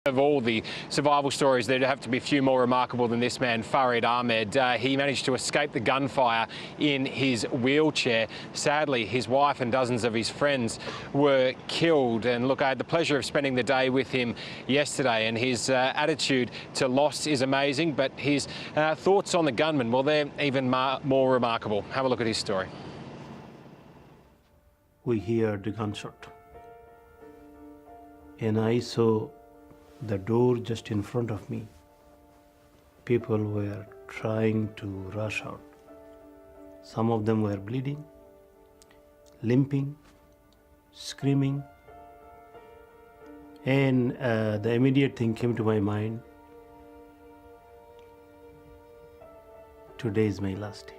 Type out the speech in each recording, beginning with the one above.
Of all the survival stories, there'd have to be a few more remarkable than this man, Farid Ahmed. He managed to escape the gunfire in his wheelchair. Sadly, his wife and dozens of his friends were killed. And look, I had the pleasure of spending the day with him yesterday, and his attitude to loss is amazing, but his thoughts on the gunman, well, they're even more remarkable. Have a look at his story. We heard the gunshot, and I saw the door just in front of me. People were trying to rush out. Some of them were bleeding, limping, screaming. And the immediate thing came to my mind: today is my last day.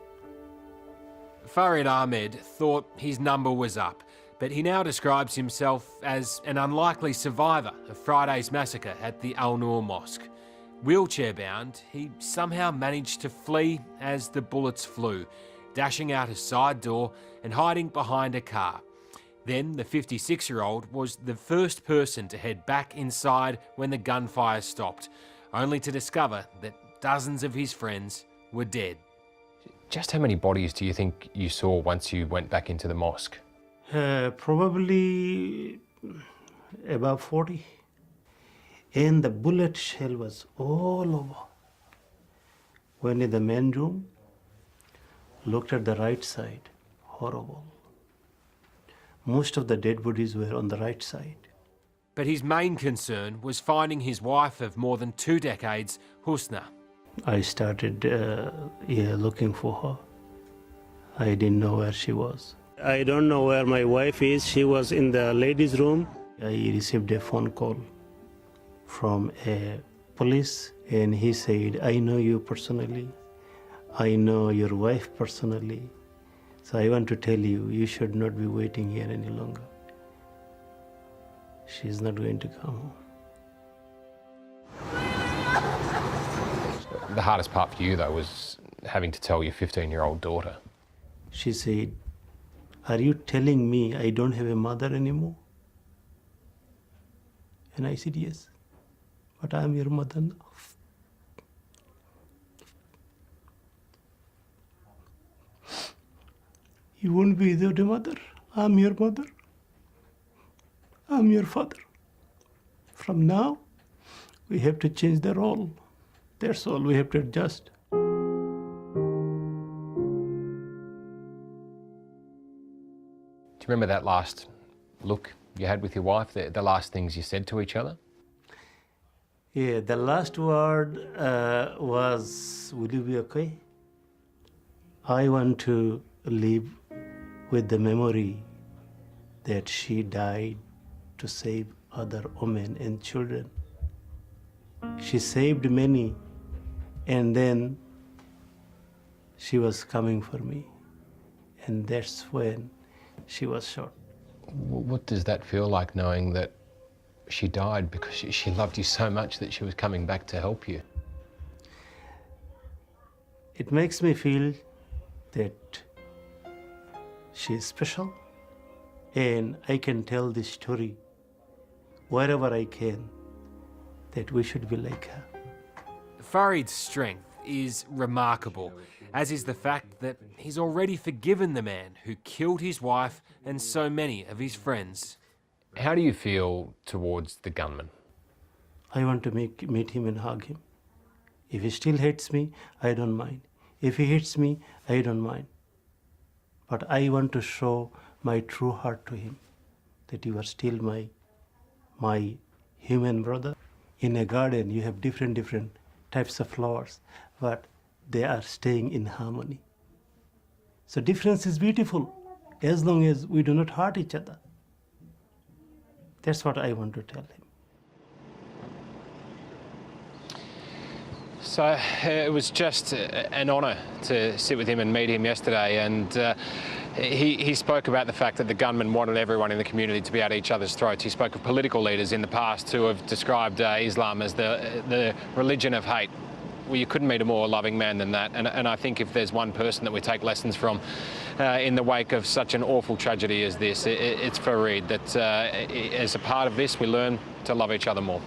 Farid Ahmed thought his number was up, but he now describes himself as an unlikely survivor of Friday's massacre at the Al Noor Mosque. Wheelchair-bound, he somehow managed to flee as the bullets flew, dashing out a side door and hiding behind a car. Then the 56-year-old was the first person to head back inside when the gunfire stopped, only to discover that dozens of his friends were dead. Just how many bodies do you think you saw once you went back into the mosque? Probably about 40. And the bullet shell was all over. Went in the main room, looked at the right side, horrible. Most of the dead bodies were on the right side. But his main concern was finding his wife of more than 2 decades, Husna. I started looking for her. I didn't know where she was. I don't know where my wife is. She was in the ladies' room. I received a phone call from a police, and he said, "I know you personally. I know your wife personally. So I want to tell you, you should not be waiting here any longer. She's not going to come home." The hardest part for you, though, was having to tell your 15-year-old daughter. She said, "Are you telling me I don't have a mother anymore?" And I said, "Yes, but I am your mother now." You won't be without a mother. I'm your mother. I'm your father. From now, we have to change the role. That's all, we have to adjust. Do you remember that last look you had with your wife, the last things you said to each other? Yeah, the last word was, "Will you be okay?" I want to live with the memory that she died to save other women and children. She saved many, and then she was coming for me, and that's when she was shot. What does that feel like, knowing that she died because she loved you so much that she was coming back to help you? It makes me feel that she is special, and I can tell this story wherever I can, that we should be like her. Farid's strength is remarkable, as is the fact that he's already forgiven the man who killed his wife and so many of his friends. How do you feel towards the gunman? I want to meet him and hug him. If he still hates me, I don't mind. If he hates me, I don't mind. But I want to show my true heart to him, that you are still my human brother. In a garden, you have different types of flowers, but they are staying in harmony. So difference is beautiful, as long as we do not hurt each other. That's what I want to tell him. So it was just an honour to sit with him and meet him yesterday, and he spoke about the fact that the gunman wanted everyone in the community to be at each other's throats. He spoke of political leaders in the past who have described Islam as the religion of hate. Well, you couldn't meet a more loving man than that, and I think if there's one person that we take lessons from in the wake of such an awful tragedy as this, it's Farid, that as a part of this we learn to love each other more.